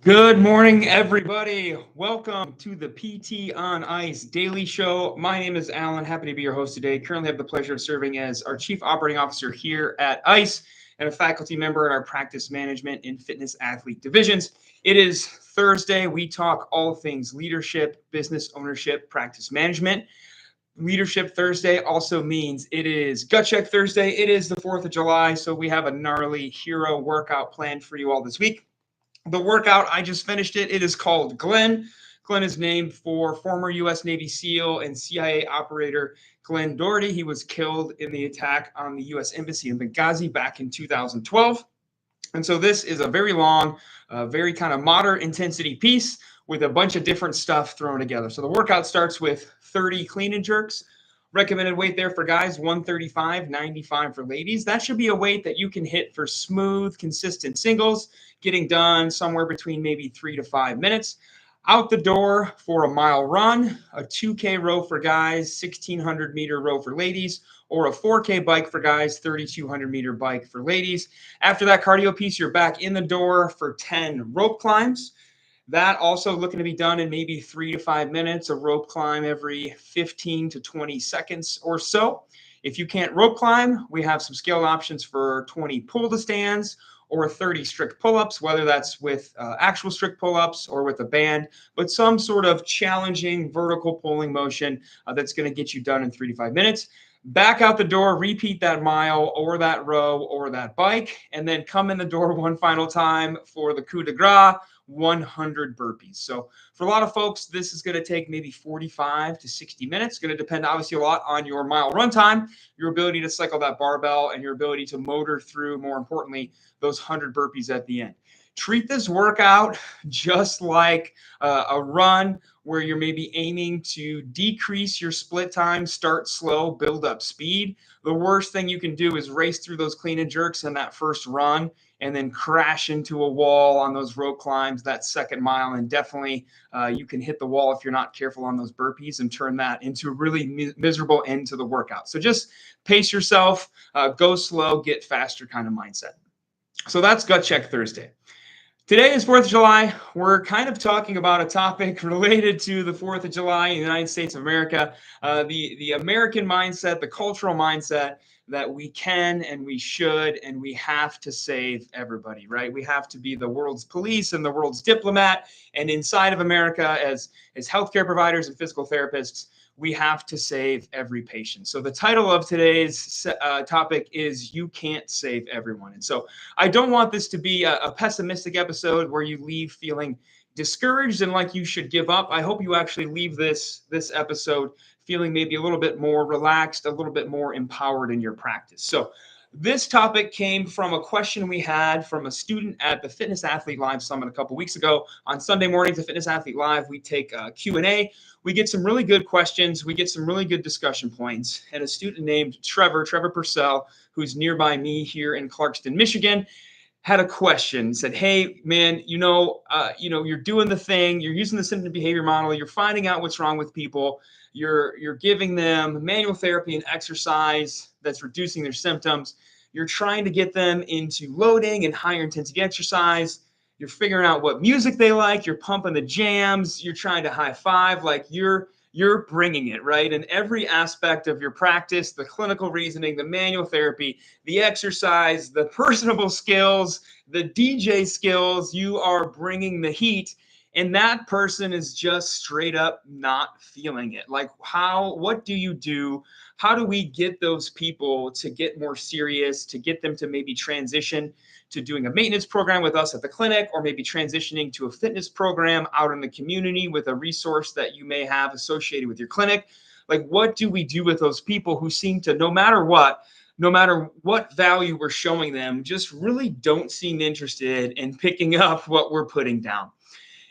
Good morning, everybody. Welcome to the PT on Ice Daily Show. My name is Alan. Happy to be your host today. Currently have the pleasure of serving as our Chief Operating Officer here at ICE and a faculty member in our practice management and fitness athlete divisions. It is Thursday. We talk all things leadership, business ownership, practice management. Leadership Thursday also means it is Gut Check Thursday. It is the 4th of July, so we have a gnarly hero workout planned for you all this week. The workout, I just finished it. It is called Glenn. Glenn is named for former U.S. Navy SEAL and CIA operator Glenn Doherty. He was killed in the attack on the U.S. Embassy in Benghazi back in 2012. And so this is a very long, very kind of moderate intensity piece with a bunch of different stuff thrown together. So the workout starts with 30 clean and jerks. Recommended weight there for guys, 135, 95 for ladies. That should be a weight that you can hit for smooth, consistent singles, getting done somewhere between maybe 3 to 5 minutes. Out the door for a mile run, a 2K row for guys, 1,600 meter row for ladies, or a 4K bike for guys, 3,200 meter bike for ladies. After that cardio piece, you're back in the door for 10 rope climbs. That also looking to be done in maybe 3 to 5 minutes, a rope climb every 15 to 20 seconds or so. If you can't rope climb, we have some scaled options for 20 pull to stands or 30 strict pull-ups, whether that's with actual strict pull-ups or with a band, but some sort of challenging vertical pulling motion that's going to get you done in 3 to 5 minutes. Back out the door, repeat that mile or that row or that bike, and then come in the door one final time for the coup de grace, 100 burpees. So for a lot of folks, this is going to take maybe 45 to 60 minutes. It's going to depend obviously a lot on your mile run time, your ability to cycle that barbell, and your ability to motor through, more importantly, those 100 burpees at the end. Treat this workout just like a run where you're maybe aiming to decrease your split time, start slow, build up speed. The worst thing you can do is race through those clean and jerks in that first run and then crash into a wall on those rope climbs that second mile. And definitely you can hit the wall if you're not careful on those burpees and turn that into a really miserable end to the workout. So just pace yourself, go slow, get faster kind of mindset. So that's Gut Check Thursday. Today is 4th of July. We're kind of talking about a topic related to the 4th of July in the United States of America, the American mindset, the cultural mindset that we can and we should and we have to save everybody, right? We have to be the world's police and the world's diplomat. And inside of America, as healthcare providers and physical therapists, we have to save every patient. So the title of today's topic is You Can't Save Everyone. And so I don't want this to be a pessimistic episode where you leave feeling discouraged and like you should give up. I hope you actually leave this episode feeling maybe a little bit more relaxed, a little bit more empowered in your practice. So this topic came from a question we had from a student at the Fitness Athlete Live Summit a couple weeks ago. On Sunday mornings at Fitness Athlete Live, we take Q&A. We get some really good questions. We get some really good discussion points. And a student named Trevor Purcell, who's nearby me here in Clarkston, Michigan, had a question. Said, "Hey, man, you're doing the thing. You're using the symptom behavior model. You're finding out what's wrong with people. You're giving them manual therapy and exercise that's reducing their symptoms. You're trying to get them into loading and higher intensity exercise. You're figuring out what music they like. You're pumping the jams. You're trying to high five. Like you're bringing it, right? In every aspect of your practice, the clinical reasoning, the manual therapy, the exercise, the personable skills, the DJ skills, you are bringing the heat. And that person is just straight up not feeling it. Like what do you do? How do we get those people to get more serious, to get them to maybe transition to doing a maintenance program with us at the clinic, or maybe transitioning to a fitness program out in the community with a resource that you may have associated with your clinic? Like, what do we do with those people who seem to, no matter what value we're showing them, just really don't seem interested in picking up what we're putting down?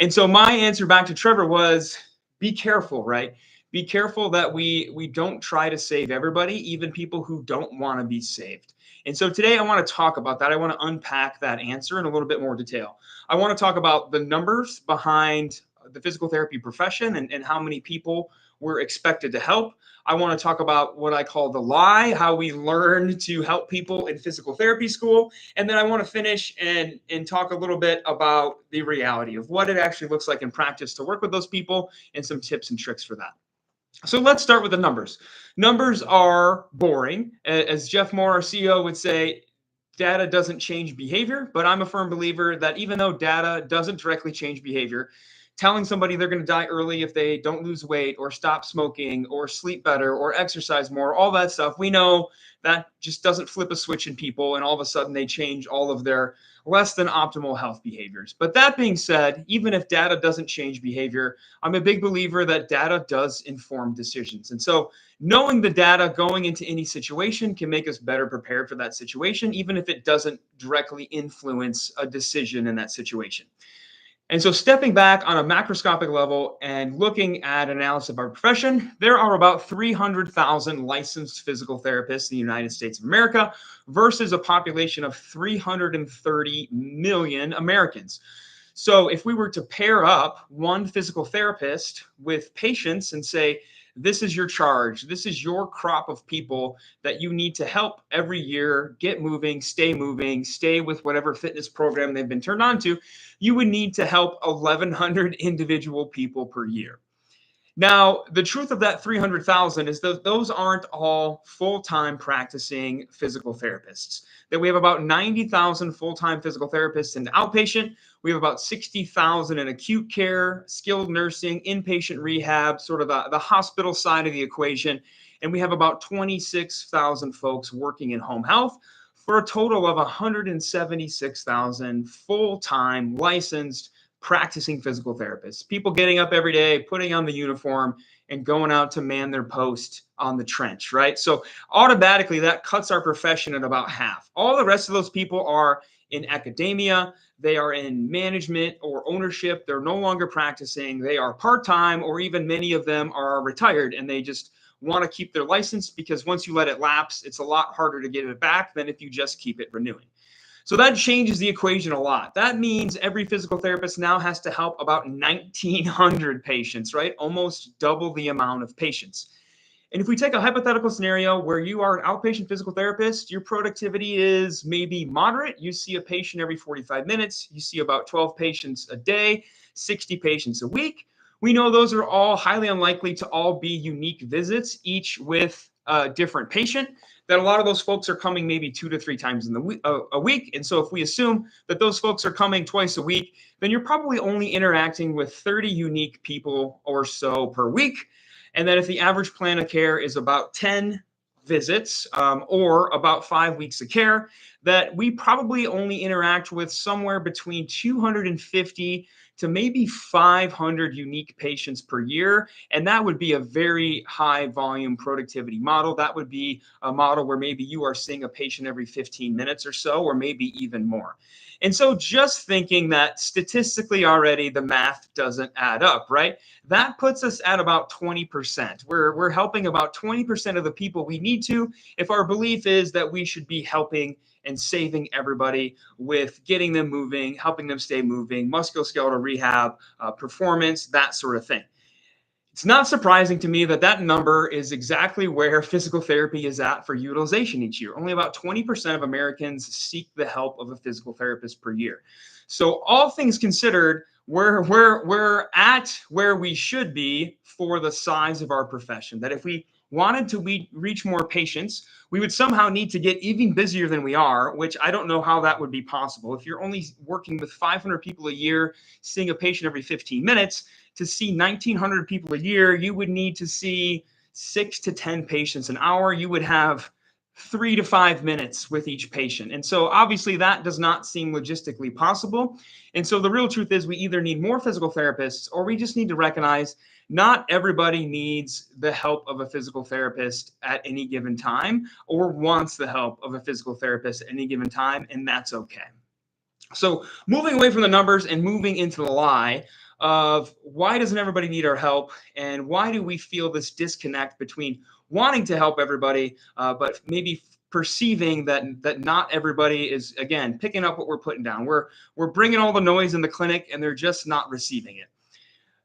And so my answer back to Trevor was, be careful, right? Be careful that we don't try to save everybody, even people who don't want to be saved. And so today I want to talk about that. I want to unpack that answer in a little bit more detail. I want to talk about the numbers behind the physical therapy profession and how many people we're expected to help. I want to talk about what I call the lie, how we learn to help people in physical therapy school. And then I want to finish and talk a little bit about the reality of what it actually looks like in practice to work with those people and some tips and tricks for that. So let's start with the numbers. Numbers are boring. As Jeff Moore, our CEO, would say, data doesn't change behavior, but I'm a firm believer that even though data doesn't directly change behavior, telling somebody they're going to die early if they don't lose weight or stop smoking or sleep better or exercise more, all that stuff, we know that just doesn't flip a switch in people and all of a sudden they change all of their less than optimal health behaviors. But that being said, even if data doesn't change behavior, I'm a big believer that data does inform decisions. And so knowing the data going into any situation can make us better prepared for that situation, even if it doesn't directly influence a decision in that situation. And so stepping back on a macroscopic level and looking at analysis of our profession, there are about 300,000 licensed physical therapists in the United States of America versus a population of 330 million Americans. So if we were to pair up one physical therapist with patients and say, this is your charge, this is your crop of people that you need to help every year get moving, stay with whatever fitness program they've been turned on to, you would need to help 1,100 individual people per year. Now, the truth of that 300,000 is that those aren't all full-time practicing physical therapists. That we have about 90,000 full-time physical therapists in outpatient. We have about 60,000 in acute care, skilled nursing, inpatient rehab, sort of the hospital side of the equation. And we have about 26,000 folks working in home health for a total of 176,000 full-time licensed practicing physical therapists, people getting up every day, putting on the uniform and going out to man their post on the trench, right? So automatically that cuts our profession at about half. All the rest of those people are in academia, they are in management or ownership, they're no longer practicing, they are part-time, or even many of them are retired and they just want to keep their license because once you let it lapse, it's a lot harder to get it back than if you just keep it renewing. So that changes the equation a lot. That means every physical therapist now has to help about 1,900 patients, right? Almost double the amount of patients. And if we take a hypothetical scenario where you are an outpatient physical therapist, your productivity is maybe moderate. You see a patient every 45 minutes. You see about 12 patients a day, 60 patients a week. We know those are all highly unlikely to all be unique visits, each with a different patient, that a lot of those folks are coming maybe 2 to 3 times in a week. And so if we assume that those folks are coming twice a week, then you're probably only interacting with 30 unique people or so per week. And then if the average plan of care is about 10 visits or about 5 weeks of care, that we probably only interact with somewhere between 250 to maybe 500 unique patients per year. And that would be a very high volume productivity model. That would be a model where maybe you are seeing a patient every 15 minutes or so, or maybe even more. And so just thinking that statistically already the math doesn't add up, right? That puts us at about 20%. We're helping about 20% of the people we need to if our belief is that we should be helping and saving everybody with getting them moving, helping them stay moving, musculoskeletal rehab, performance, that sort of thing. It's not surprising to me that that number is exactly where physical therapy is at for utilization each year. Only about 20% of Americans seek the help of a physical therapist per year. So all things considered, we're at where we should be for the size of our profession. That if we wanted to reach more patients, we would somehow need to get even busier than we are, which I don't know how that would be possible. If you're only working with 500 people a year, seeing a patient every 15 minutes, to see 1,900 people a year, you would need to see 6 to 10 patients an hour. You would have 3 to 5 minutes with each patient. And so obviously that does not seem logistically possible. And so the real truth is we either need more physical therapists or we just need to recognize not everybody needs the help of a physical therapist at any given time or wants the help of a physical therapist at any given time, and that's okay. So moving away from the numbers and moving into the lie of why doesn't everybody need our help and why do we feel this disconnect between wanting to help everybody, but maybe perceiving that not everybody is, again, picking up what we're putting down. We're bringing all the noise in the clinic and they're just not receiving it.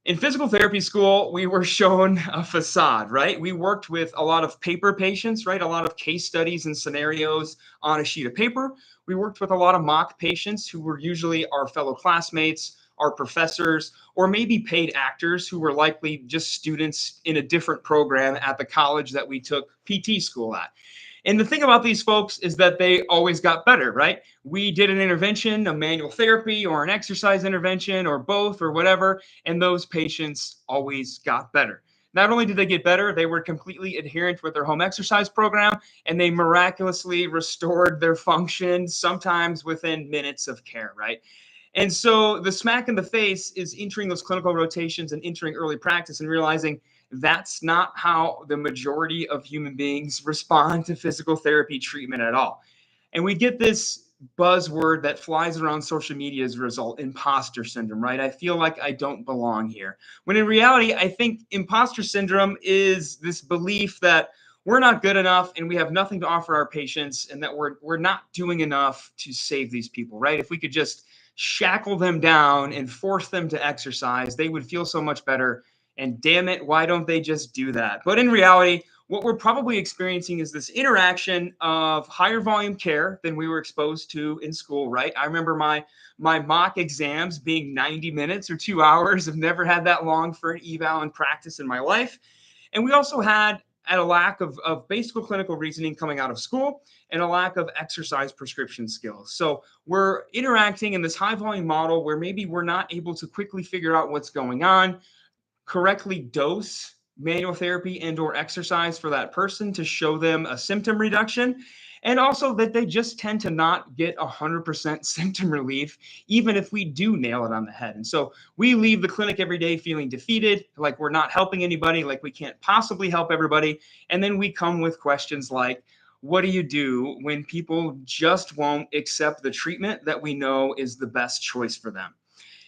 In physical therapy school, we were shown a facade, right? We worked with a lot of paper patients, right? A lot of case studies and scenarios on a sheet of paper. We worked with a lot of mock patients who were usually our fellow classmates, our professors, or maybe paid actors who were likely just students in a different program at the college that we took PT school at. And the thing about these folks is that they always got better, right? We did an intervention, a manual therapy, or an exercise intervention, or both, or whatever, and those patients always got better. Not only did they get better, they were completely adherent with their home exercise program, and they miraculously restored their function, sometimes within minutes of care, right? And so the smack in the face is entering those clinical rotations and entering early practice and realizing that's not how the majority of human beings respond to physical therapy treatment at all. And we get this buzzword that flies around social media as a result, imposter syndrome, right? I feel like I don't belong here. When in reality, I think imposter syndrome is this belief that we're not good enough and we have nothing to offer our patients and that we're not doing enough to save these people, right? If we could just shackle them down and force them to exercise, they would feel so much better. And damn it, why don't they just do that? But in reality, what we're probably experiencing is this interaction of higher volume care than we were exposed to in school, right? I remember my mock exams being 90 minutes or 2 hours. I've never had that long for an eval and practice in my life. And we also had at a lack of basic clinical reasoning coming out of school and a lack of exercise prescription skills. So we're interacting in this high volume model where maybe we're not able to quickly figure out what's going on, correctly dose manual therapy and or exercise for that person to show them a symptom reduction, and also that they just tend to not get 100% symptom relief even if we do nail it on the head. And so we leave the clinic every day feeling defeated, like we're not helping anybody, like we can't possibly help everybody. And then we come with questions like, what do you do when people just won't accept the treatment that we know is the best choice for them?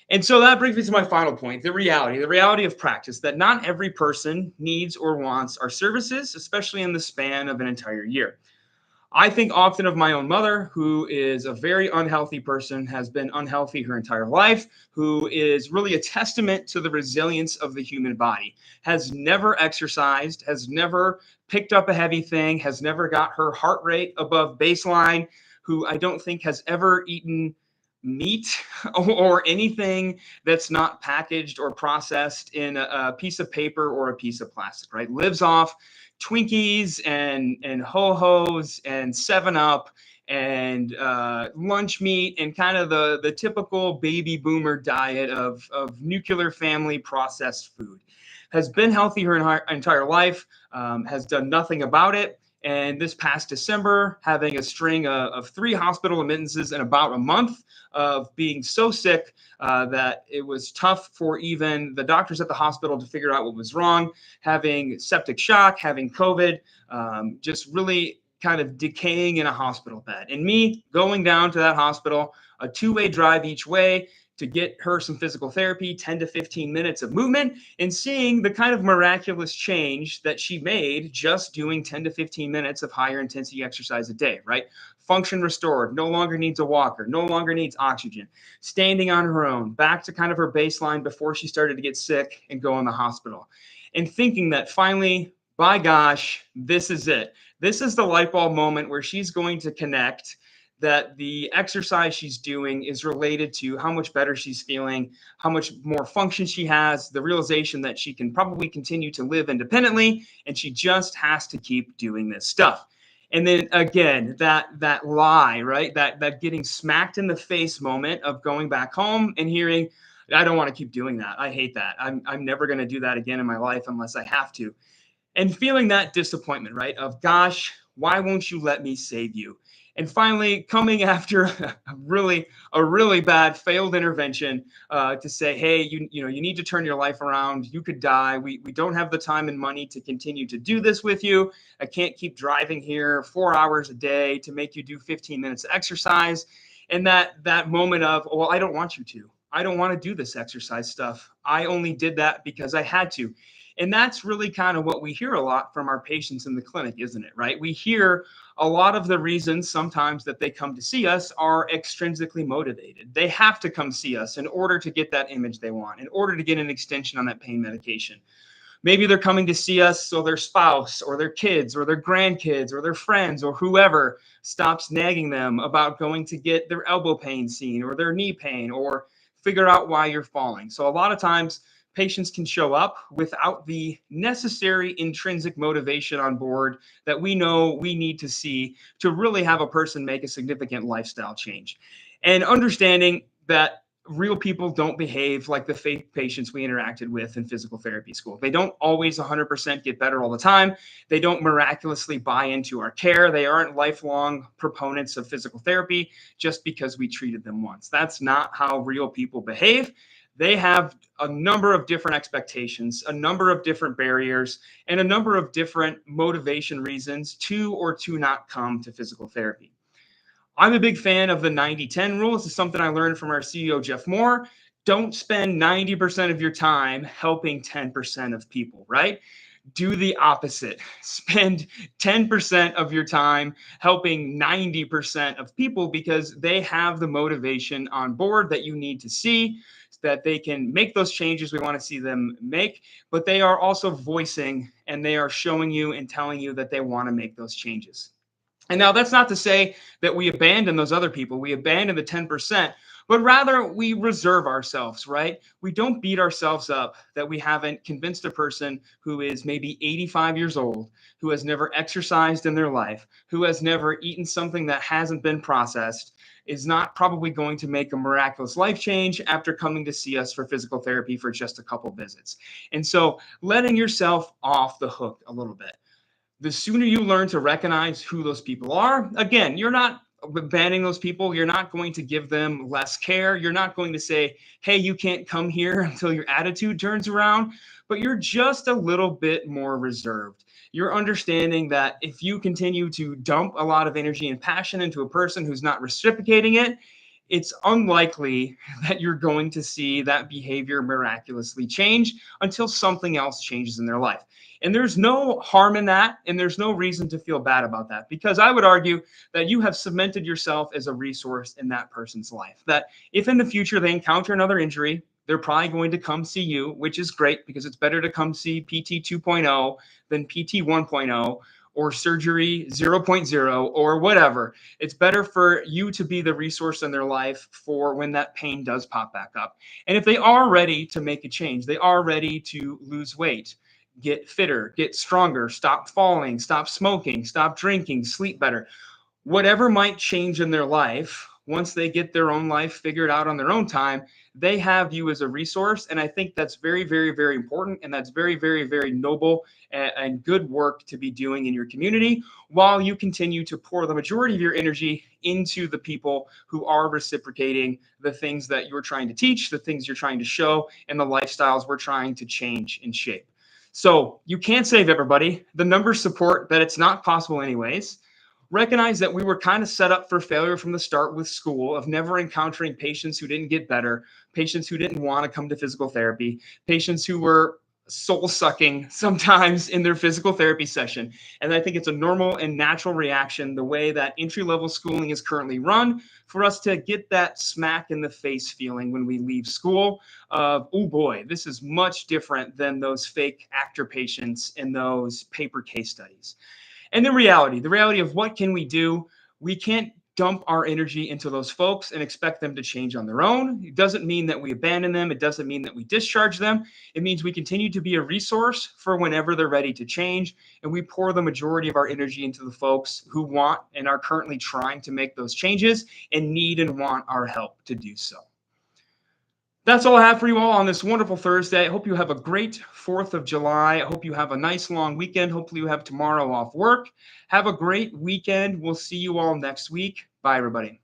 And so that brings me to my final point, the reality of practice, that not every person needs or wants our services, especially in the span of an entire year. I think often of my own mother, who is a very unhealthy person, has been unhealthy her entire life, who is really a testament to the resilience of the human body, has never exercised, has never picked up a heavy thing, has never got her heart rate above baseline, who I don't think has ever eaten meat or anything that's not packaged or processed in a piece of paper or a piece of plastic, right? Lives off Twinkies and ho-hos and 7-Up and lunch meat and kind of the typical baby boomer diet of nuclear family processed food. Has been healthy her entire life, has done nothing about it. And this past December, having a string of 3 hospital admittances in about a month of being so sick that it was tough for even the doctors at the hospital to figure out what was wrong, having septic shock, having COVID, just really kind of decaying in a hospital bed. And me going down to that hospital, a 2-way drive each way, to get her some physical therapy, 10 to 15 minutes of movement, and seeing the kind of miraculous change that she made just doing 10 to 15 minutes of higher intensity exercise a day, right? Function restored, no longer needs a walker, no longer needs oxygen, standing on her own, back to kind of her baseline before she started to get sick and go in the hospital. And thinking that finally, by gosh, this is it. This is the light bulb moment where she's going to connect that the exercise she's doing is related to how much better she's feeling, how much more function she has, the realization that she can probably continue to live independently, and she just has to keep doing this stuff. And then again, that lie, right? That getting smacked in the face moment of going back home and hearing, I don't want to keep doing that. I hate that. I'm never going to do that again in my life unless I have to. And feeling that disappointment, right? Of gosh, why won't you let me save you? And finally, coming after a really bad failed intervention to say, hey, you need to turn your life around. You could die. We don't have the time and money to continue to do this with you. I can't keep driving here 4 hours a day to make you do 15 minutes of exercise. And that moment of, well, I don't want you to. I don't want to do this exercise stuff. I only did that because I had to. And that's really kind of what we hear a lot from our patients in the clinic, isn't it? Right? We hear a lot of the reasons sometimes that they come to see us are extrinsically motivated. They have to come see us in order to get that image they want, in order to get an extension on that pain medication. Maybe they're coming to see us so their spouse or their kids or their grandkids or their friends or whoever stops nagging them about going to get their elbow pain seen or their knee pain or figure out why you're falling. So a lot of times patients can show up without the necessary intrinsic motivation on board that we know we need to see to really have a person make a significant lifestyle change. And understanding that real people don't behave like the fake patients we interacted with in physical therapy school. They don't always 100% get better all the time. They don't miraculously buy into our care. They aren't lifelong proponents of physical therapy just because we treated them once. That's not how real people behave. They have a number of different expectations, a number of different barriers, and a number of different motivation reasons to or to not come to physical therapy. I'm a big fan of the 90-10 rule. This is something I learned from our CEO, Jeff Moore. Don't spend 90% of your time helping 10% of people, right? Do the opposite. Spend 10% of your time helping 90% of people because they have the motivation on board that you need to see, that they can make those changes we want to see them make, but they are also voicing and they are showing you and telling you that they want to make those changes. And now that's not to say that we abandon those other people, we abandon the 10%, but rather we reserve ourselves, right? We don't beat ourselves up that we haven't convinced a person who is maybe 85 years old, who has never exercised in their life, who has never eaten something that hasn't been processed, is not probably going to make a miraculous life change after coming to see us for physical therapy for just a couple visits. And so letting yourself off the hook a little bit. The sooner you learn to recognize who those people are, again, you're not banning those people. You're not going to give them less care. You're not going to say, hey, you can't come here until your attitude turns around, but you're just a little bit more reserved. You're understanding that if you continue to dump a lot of energy and passion into a person who's not reciprocating it, it's unlikely that you're going to see that behavior miraculously change until something else changes in their life. And there's no harm in that, and there's no reason to feel bad about that, because I would argue that you have cemented yourself as a resource in that person's life. That if in the future they encounter another injury, they're probably going to come see you, which is great because it's better to come see PT 2.0 than PT 1.0 or surgery 0.0 or whatever. It's better for you to be the resource in their life for when that pain does pop back up. And if they are ready to make a change, they are ready to lose weight, get fitter, get stronger, stop falling, stop smoking, stop drinking, sleep better, whatever might change in their life, once they get their own life figured out on their own time, they have you as a resource. And I think that's very, very, very important. And that's very, very, very noble and good work to be doing in your community while you continue to pour the majority of your energy into the people who are reciprocating the things that you're trying to teach, the things you're trying to show, and the lifestyles we're trying to change and shape. So you can't save everybody. The numbers support that it's not possible anyways. Recognize that we were kind of set up for failure from the start with school, of never encountering patients who didn't get better, patients who didn't want to come to physical therapy, patients who were soul sucking sometimes in their physical therapy session. And I think it's a normal and natural reaction, the way that entry-level schooling is currently run, for us to get that smack in the face feeling when we leave school of, oh boy, this is much different than those fake actor patients in those paper case studies. And the reality of what can we do? We can't dump our energy into those folks and expect them to change on their own. It doesn't mean that we abandon them. It doesn't mean that we discharge them. It means we continue to be a resource for whenever they're ready to change. And we pour the majority of our energy into the folks who want and are currently trying to make those changes and need and want our help to do so. That's all I have for you all on this wonderful Thursday. I hope you have a great 4th of July. I hope you have a nice long weekend. Hopefully you have tomorrow off work. Have a great weekend. We'll see you all next week. Bye, everybody.